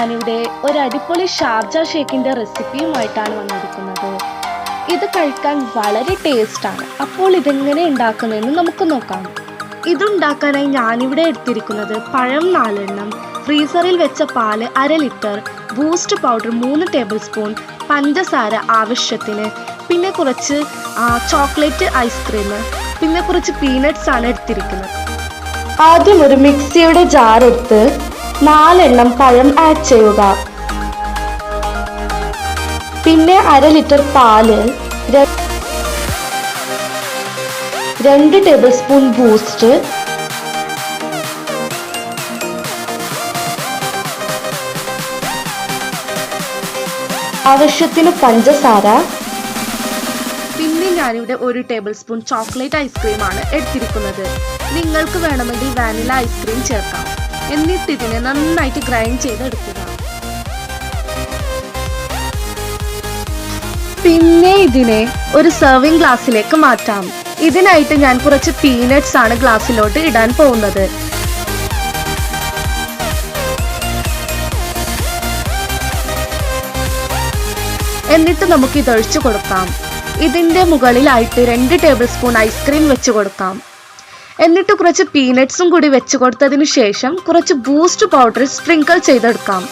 ഞാനിവിടെ ഒരു അടിപൊളി ഷാർജ ഷേക്കിൻ്റെ റെസിപ്പിയുമായിട്ടാണ് വന്നിരിക്കുന്നത്. ഇത് കഴിക്കാൻ വളരെ ടേസ്റ്റാണ്. അപ്പോൾ ഇതെങ്ങനെ ഉണ്ടാക്കുന്നതെന്ന് നമുക്ക് നോക്കാം. ഇതുണ്ടാക്കാനായി ഞാനിവിടെ എടുത്തിരിക്കുന്നത് പഴം 4 എണ്ണം, ഫ്രീസറിൽ വെച്ച പാല് 1/2 litre, boost powder 3 table spoon, പഞ്ചസാര ആവശ്യത്തിന്, പിന്നെ കുറച്ച് ചോക്ലേറ്റ് ഐസ്ക്രീം, പിന്നെ കുറച്ച് പീനട്ട്സ് ആണ് എടുത്തിരിക്കുന്നത്. ആദ്യം ഒരു മിക്സിയുടെ ജാർ എടുത്ത് 4 എണ്ണം പഴം ആഡ് ചെയ്യുക. പിന്നെ 1/2 ലിറ്റർ പാല്, 2 ടേബിൾ സ്പൂൺ ബൂസ്റ്റ്, ആവശ്യത്തിന് പഞ്ചസാര, പിന്നെ ഞാനിവിടെ 1 ടേബിൾ സ്പൂൺ ചോക്ലേറ്റ് ഐസ്ക്രീമാണ് എടുത്തിരിക്കുന്നത്. നിങ്ങൾക്ക് വേണമെങ്കിൽ വാനില ഐസ്ക്രീം ചേർക്കാം. എന്നിട്ട് ഇതിനെ നന്നായിട്ട് ഗ്രൈൻഡ് ചെയ്തെടുക്കുക. പിന്നെ ഇതിനെ ഒരു സെർവിങ് ഗ്ലാസ്സിലേക്ക് മാറ്റാം. ഇതിനായിട്ട് ഞാൻ കുറച്ച് പീനട്ട്സ് ആണ് ഗ്ലാസ്സിലോട്ട് ഇടാൻ പോകുന്നത്. എന്നിട്ട് നമുക്ക് ഇതൊഴിച്ചു കൊടുക്കാം. ഇതിൻ്റെ മുകളിലായിട്ട് 2 ടേബിൾ സ്പൂൺ ഐസ്ക്രീം വെച്ച് കൊടുക്കാം. എന്നിട്ട് കുറച്ച് പീനട്ട്സും കൂടി വെച്ച് കൊടുത്തതിന് ശേഷം കുറച്ച് ബൂസ്റ്റ് പൗഡർ സ്പ്രിങ്കിൾ ചെയ്തെടുക്കാം.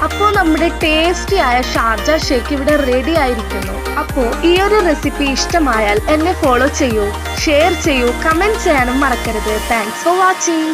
അപ്പോൾ നമ്മുടെ ടേസ്റ്റി ആയ ഷാർജ ഷേക്ക് ഇവിടെ റെഡി ആയിരിക്കുന്നു. അപ്പോൾ ഈ ഒരു റെസിപ്പി ഇഷ്ടമായാൽ എന്നെ ഫോളോ ചെയ്യൂ, ഷെയർ ചെയ്യൂ, കമൻറ്റ് ചെയ്യാനും മറക്കരുത്. Thanks for watching.